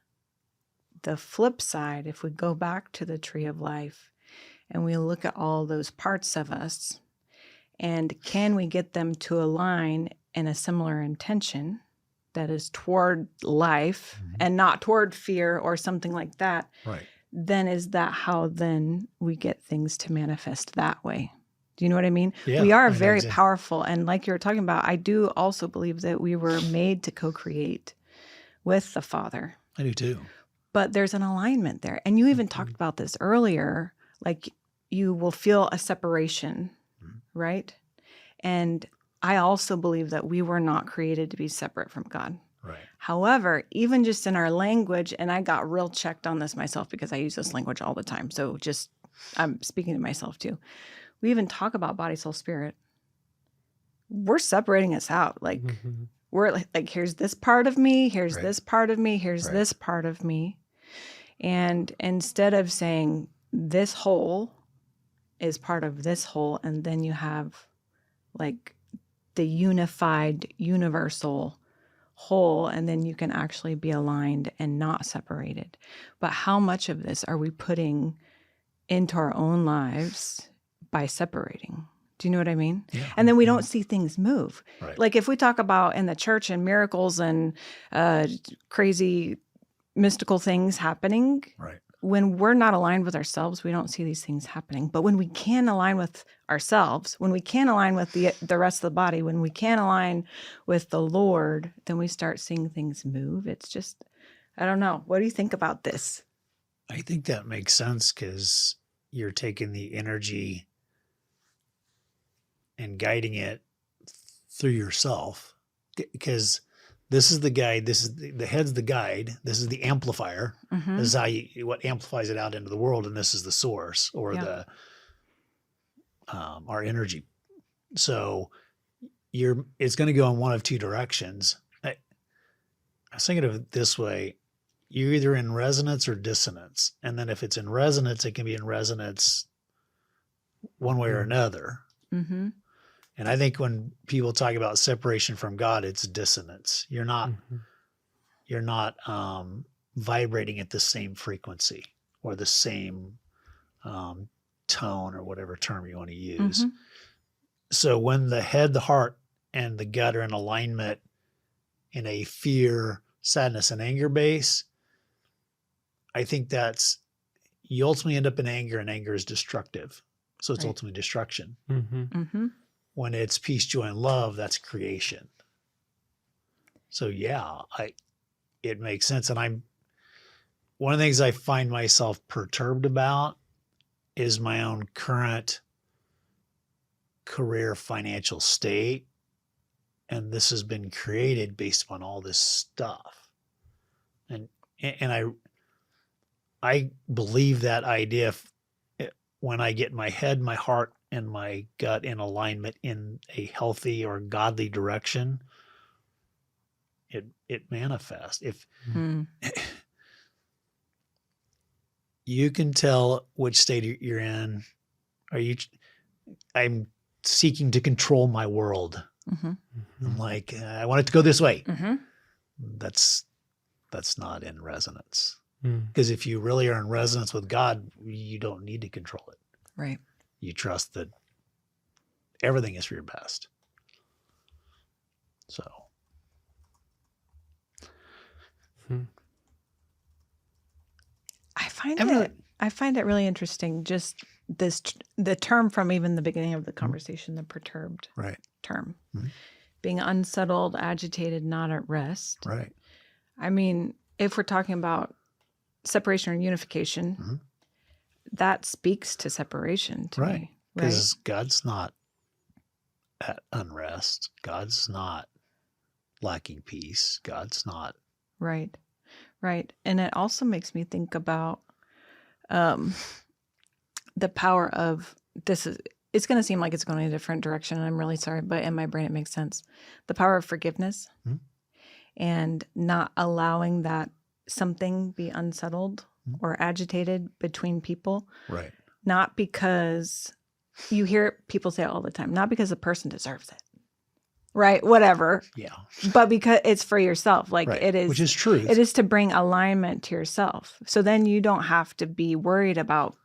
Speaker 2: the flip side, if we go back to the tree of life and we look at all those parts of us, and can we get them to align in a similar intention that is toward life and not toward fear or something like that,
Speaker 3: Right.
Speaker 2: then is that how then we get things to manifest that way? Do you know what I mean?
Speaker 3: Yeah,
Speaker 2: we are
Speaker 3: I know
Speaker 2: very
Speaker 3: exactly.
Speaker 2: powerful. And like you were talking about, I do also believe that we were made to co-create with the Father.
Speaker 3: I do too.
Speaker 2: But there's an alignment there. And you even talked about this earlier, like you will feel a separation, right? And I also believe that we were not created to be separate from God.
Speaker 3: Right.
Speaker 2: However, even just in our language, and I got real checked on this myself because I use this language all the time. So just, I'm speaking to myself too. We even talk about body, soul, spirit. We're separating us out. Like we're like, here's this part of me, here's
Speaker 3: Right.
Speaker 2: this part of me, here's
Speaker 3: Right.
Speaker 2: this part of me. And instead of saying this whole is part of this whole, and then you have like the unified, universal whole, and then you can actually be aligned and not separated. But how much of this are we putting into our own lives by separating? Do you know what I mean?
Speaker 3: Yeah.
Speaker 2: And then we don't see things move.
Speaker 3: Right.
Speaker 2: Like if we talk about in the church and miracles and crazy mystical things happening,
Speaker 3: Right.
Speaker 2: when we're not aligned with ourselves, we don't see these things happening. But when we can align with ourselves, when we can align with the rest of the body, when we can align with the Lord, then we start seeing things move. It's just, I don't know. What do you think about this?
Speaker 3: I think that makes sense because you're taking the energy and guiding it through yourself. Because this is the guide. This is the head's the guide. This is the amplifier.
Speaker 2: Mhm.
Speaker 3: This is how what amplifies it out into the world, and this is the source or
Speaker 2: Yeah.
Speaker 3: our energy. So it's going to go in one of two directions. I was thinking of it this way: you're either in resonance or dissonance, and then if it's in resonance, it can be in resonance one way or another.
Speaker 2: Mhm.
Speaker 3: And I think when people talk about separation from God, it's dissonance. You're not vibrating at the same frequency or the same tone or whatever term you want to use.
Speaker 2: Mhm.
Speaker 3: So when the head, the heart, and the gut are in alignment in a fear, sadness, and anger base, I think you ultimately end up in anger, and anger is destructive. So it's
Speaker 2: Right.
Speaker 3: ultimately destruction.
Speaker 2: Mhm.
Speaker 3: When it's peace, joy, and love, that's creation. So yeah, it makes sense. And one of the things I find myself perturbed about is my own current career financial state. And this has been created based upon all this stuff. And I believe that idea when I get my head, my heart, and my gut in alignment in a healthy or godly direction, it manifests. If
Speaker 2: Mm.
Speaker 3: you can tell which state you're in, I'm seeking to control my world.
Speaker 2: Mhm.
Speaker 3: I'm like, I want it to go this way.
Speaker 2: Mhm.
Speaker 3: That's not in resonance. Because if you really are in resonance with God, you don't need to control it.
Speaker 2: Right.
Speaker 3: You trust that everything is for your best. So.
Speaker 2: I find it really interesting. Just the term from even the beginning of the conversation, the perturbed
Speaker 3: Right.
Speaker 2: term,
Speaker 3: Mhm.
Speaker 2: being unsettled, agitated, not at rest.
Speaker 3: Right.
Speaker 2: I mean, if we're talking about separation or unification,
Speaker 3: Mhm.
Speaker 2: that speaks to separation to
Speaker 3: Right.
Speaker 2: me. Right.
Speaker 3: Because God's not at unrest. God's not lacking peace. God's not.
Speaker 2: Right. Right. And it also makes me think about the power of it's going to seem like it's going in a different direction. And I'm really sorry, but in my brain, it makes sense. The power of forgiveness and not allowing that something be unsettled or agitated between people.
Speaker 3: Right.
Speaker 2: Not because you hear people say it all the time, not because the person deserves it. Right. Whatever.
Speaker 3: Yeah.
Speaker 2: But because it's for yourself. Like
Speaker 3: Right.
Speaker 2: it is.
Speaker 3: Which is truth.
Speaker 2: It is to bring alignment to yourself. So then you don't have to be worried about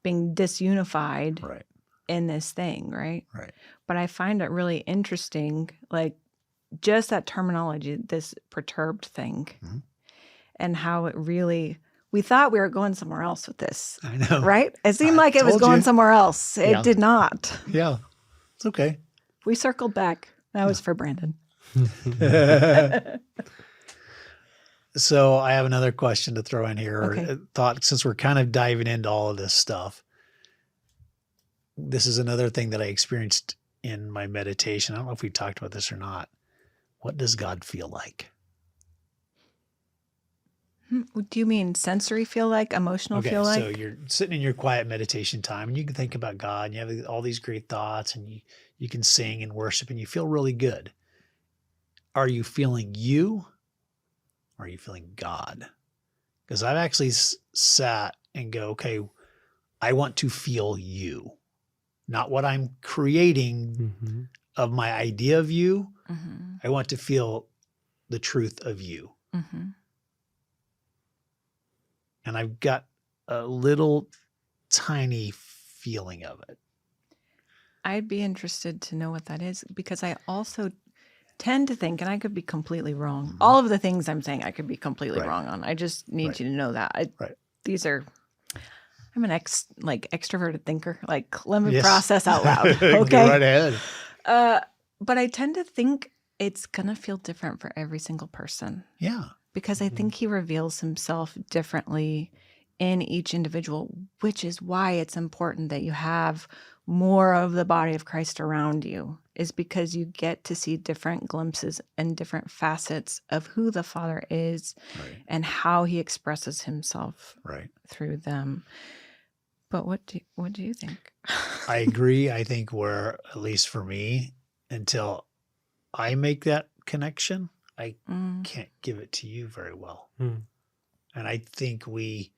Speaker 2: being disunified
Speaker 3: Right.
Speaker 2: in this thing. Right.
Speaker 3: Right.
Speaker 2: But I find it really interesting, like just that terminology, this perturbed thing, and how it really, We thought we were going somewhere else with this,
Speaker 3: I know.
Speaker 2: right? It seemed like it was
Speaker 3: told
Speaker 2: going
Speaker 3: you.
Speaker 2: somewhere else. It
Speaker 3: Yeah.
Speaker 2: did not.
Speaker 3: Yeah. It's okay.
Speaker 2: We circled back. That was for Brandon.
Speaker 3: So I have another question to throw in here.
Speaker 2: Okay.
Speaker 3: Or thought, since we're kind of diving into all of this stuff, this is another thing that I experienced in my meditation. I don't know if we talked about this or not. What does God feel like?
Speaker 2: Do you mean sensory feel like, emotional feel like?
Speaker 3: So you're sitting in your quiet meditation time and you can think about God and you have all these great thoughts and you can sing and worship and you feel really good. Are you feeling you? Or are you feeling God? Because I've actually sat and go, okay, I want to feel you, not what I'm creating of my idea of you.
Speaker 2: Mm-hmm.
Speaker 3: I want to feel the truth of you.
Speaker 2: Mm-hmm.
Speaker 3: And I've got a little tiny feeling of it.
Speaker 2: I'd be interested to know what that is because I also tend to think, and I could be completely wrong. All of the things I'm saying I could be completely wrong on. I just need you to know that. These are, I'm an extroverted thinker. Like, let me process out loud. Okay.
Speaker 3: Go right ahead.
Speaker 2: But I tend to think it's going to feel different for every single person.
Speaker 3: Yeah.
Speaker 2: Because I think he reveals himself differently in each individual, which is why it's important that you have more of the body of Christ around you, is because you get to see different glimpses and different facets of who the Father is and how he expresses himself through them. But what do you think?
Speaker 3: I agree. I think where, at least for me, until I make that connection, I can't give it to you very well. And I think we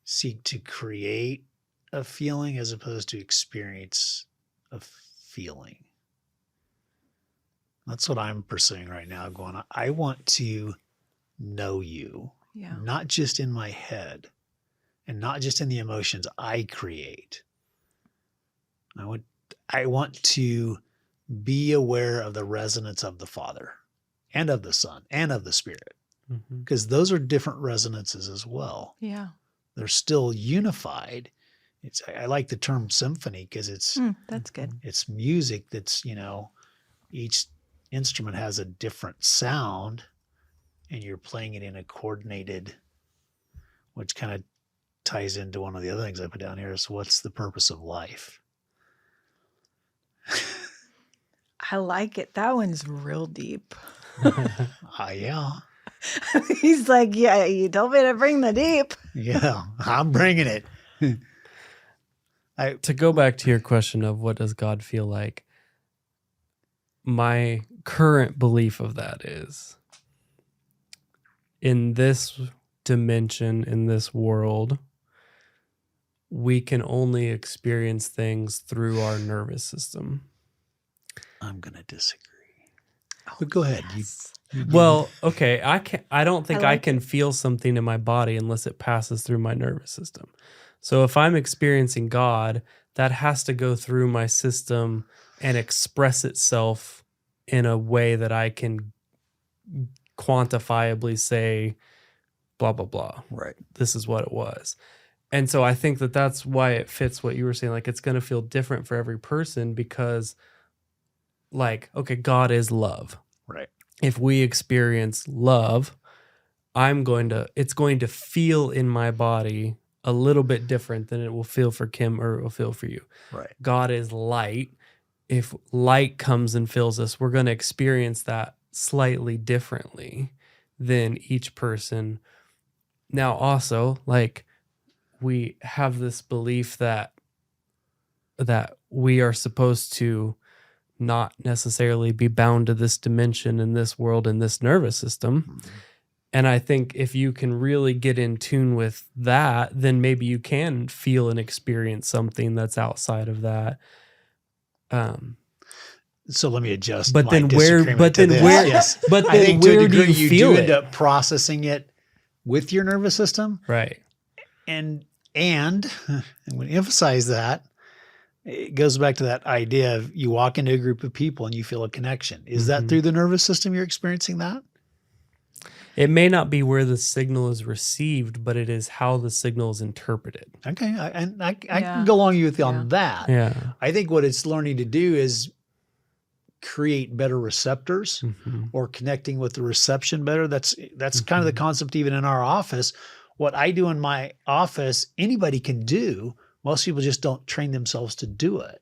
Speaker 3: seek to create a feeling as opposed to experience a feeling. That's what I'm pursuing right now, going, I want to know you, not just in my head and not just in the emotions I create. I want to be aware of the resonance of the Father and of the Son and of the Spirit, because those are different resonances as well.
Speaker 2: Yeah.
Speaker 3: They're still unified. I like the term symphony because it's
Speaker 2: that's good.
Speaker 3: It's music that's, each instrument has a different sound and you're playing it in a coordinated, which kind of ties into one of the other things I put down here is what's the purpose of life?
Speaker 2: I like it. That one's real deep.
Speaker 3: Yeah.
Speaker 2: He's like, yeah, you told me to bring the deep.
Speaker 3: Yeah, I'm bringing it.
Speaker 1: To go back to your question of what does God feel like, my current belief of that is in this dimension, in this world, we can only experience things through our nervous system.
Speaker 3: I'm going to disagree. But go ahead.
Speaker 1: Well, okay, I don't think I can feel something in my body unless it passes through my nervous system. So if I'm experiencing God, that has to go through my system and express itself in a way that I can quantifiably say, blah, blah, blah.
Speaker 3: Right.
Speaker 1: This is what it was. And so I think that that's why it fits what you were saying. Like, it's going to feel different for every person because, like, okay, God is love.
Speaker 3: Right.
Speaker 1: If we experience love, it's going to feel in my body a little bit different than it will feel for Kim or it will feel for you.
Speaker 3: Right.
Speaker 1: God is light. If light comes and fills us, we're going to experience that slightly differently than each person. Now, also, like, we have this belief that we are supposed to not necessarily be bound to this dimension in this world in this nervous system. And I think if you can really get in tune with that, then maybe you can feel and experience something that's outside of that.
Speaker 3: So let me adjust.
Speaker 1: But
Speaker 3: my
Speaker 1: then where?
Speaker 3: disagreement
Speaker 1: But
Speaker 3: to
Speaker 1: then
Speaker 3: this.
Speaker 1: where?
Speaker 3: Yes.
Speaker 1: But
Speaker 3: I
Speaker 1: then
Speaker 3: think to a
Speaker 1: where do
Speaker 3: degree
Speaker 1: you feel
Speaker 3: end
Speaker 1: it?
Speaker 3: up processing it with your nervous system,
Speaker 1: Right.
Speaker 3: and I'm going to emphasize that it goes back to that idea of you walk into a group of people and you feel a connection. Is that through the nervous system you're experiencing that?
Speaker 1: It may not be where the signal is received, but it is how the signal is interpreted.
Speaker 3: Okay. I can go along with you on that.
Speaker 1: Yeah.
Speaker 3: I think what it's learning to do is create better receptors or connecting with the reception better. That's kind of the concept even in our office. What I do in my office, anybody can do. Most people just don't train themselves to do it.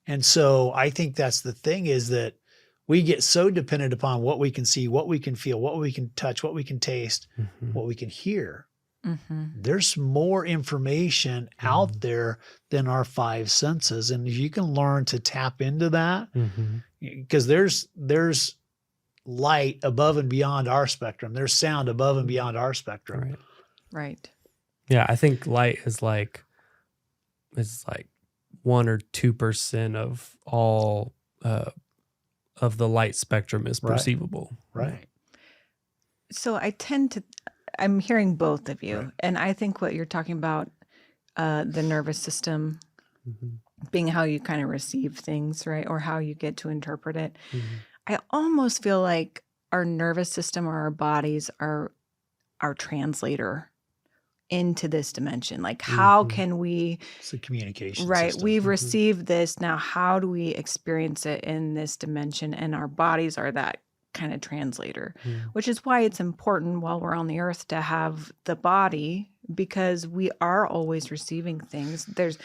Speaker 3: And so I think that's the thing, is that we get so dependent upon what we can see, what we can feel, what we can touch, what we can taste, what we can hear. There's more information out there than our five senses. And if you can learn to tap into that, because there's light above and beyond our spectrum. There's sound above and beyond our spectrum.
Speaker 2: Right.
Speaker 1: Yeah, I think light is like 1 or 2% of all of the light spectrum is perceivable.
Speaker 3: Right.
Speaker 2: So I'm hearing both of you. And I think what you're talking about, the nervous system being how you kind of receive things, right? Or how you get to interpret it. I almost feel like our nervous system or our bodies are our translator into this dimension. Like, how can we...
Speaker 3: It's a communication
Speaker 2: right,
Speaker 3: system.
Speaker 2: we've received this. Now, how do we experience it in this dimension? And our bodies are that kind of translator, which is why it's important while we're on the earth to have the body, because we are always receiving things. There's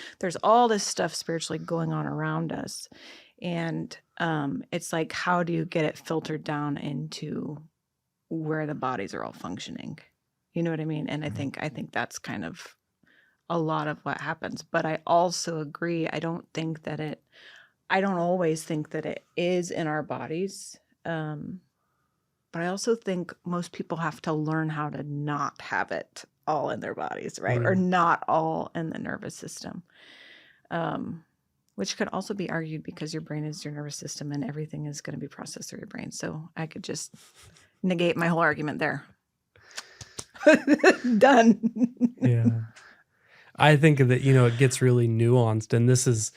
Speaker 2: all this stuff spiritually going on around us. And it's like, how do you get it filtered down into where the bodies are all functioning? You know what I mean? And I think that's kind of a lot of what happens. But I also agree. I don't always think that it is in our bodies. But I also think most people have to learn how to not have it all in their bodies, right? Or not all in the nervous system. Which could also be argued because your brain is your nervous system and everything is going to be processed through your brain. So I could just negate my whole argument there. Done.
Speaker 1: Yeah. I think that, it gets really nuanced, and this is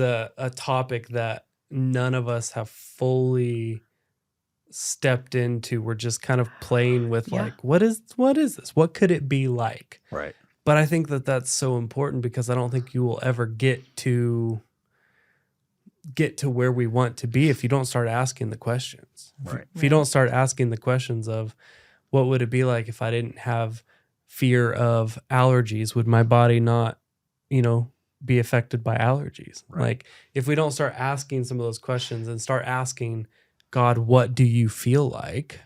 Speaker 1: a topic that none of us have fully stepped into. We're just kind of playing with like, what is this? What could it be like?
Speaker 3: Right.
Speaker 1: But I think that that's so important, because I don't think you will ever get to where we want to be if you don't start asking the questions.
Speaker 3: Right.
Speaker 1: If you don't start asking the questions of, what would it be like if I didn't have fear of allergies? Would my body not, be affected by allergies?
Speaker 3: Right.
Speaker 1: Like, if we don't start asking some of those questions and start asking God, what do you feel like?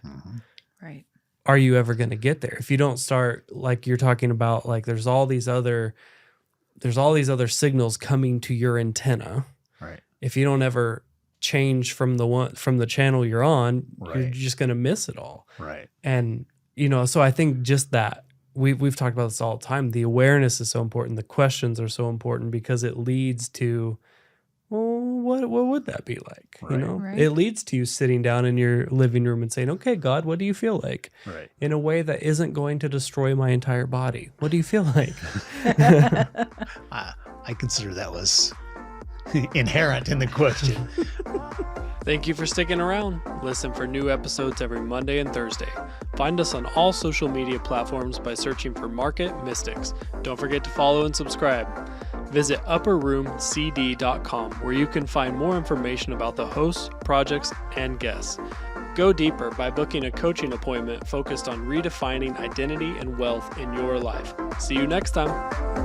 Speaker 2: Right.
Speaker 1: Are you ever going to get there? If you don't start, like you're talking about, like there's all these other signals coming to your antenna.
Speaker 3: Right.
Speaker 1: If you don't ever change from the channel you're on,
Speaker 3: Right.
Speaker 1: you're just going to miss it all.
Speaker 3: Right.
Speaker 1: And, so I think just that we've talked about this all the time. The awareness is so important. The questions are so important, because it leads to, well, what would that be like?
Speaker 3: Right.
Speaker 2: Right.
Speaker 1: It leads to you sitting down in your living room and saying, okay, God, what do you feel like?
Speaker 3: Right.
Speaker 1: In a way that isn't going to destroy my entire body. What do you feel like?
Speaker 3: I consider that was inherent in the question.
Speaker 1: Thank you for sticking around. Listen for new episodes every Monday and Thursday. Find us on all social media platforms by searching for Market Mystics. Don't forget to follow and subscribe. Visit upperroomcd.com, where you can find more information about the hosts, projects, and guests. Go deeper by booking a coaching appointment focused on redefining identity and wealth in your life. See you next time.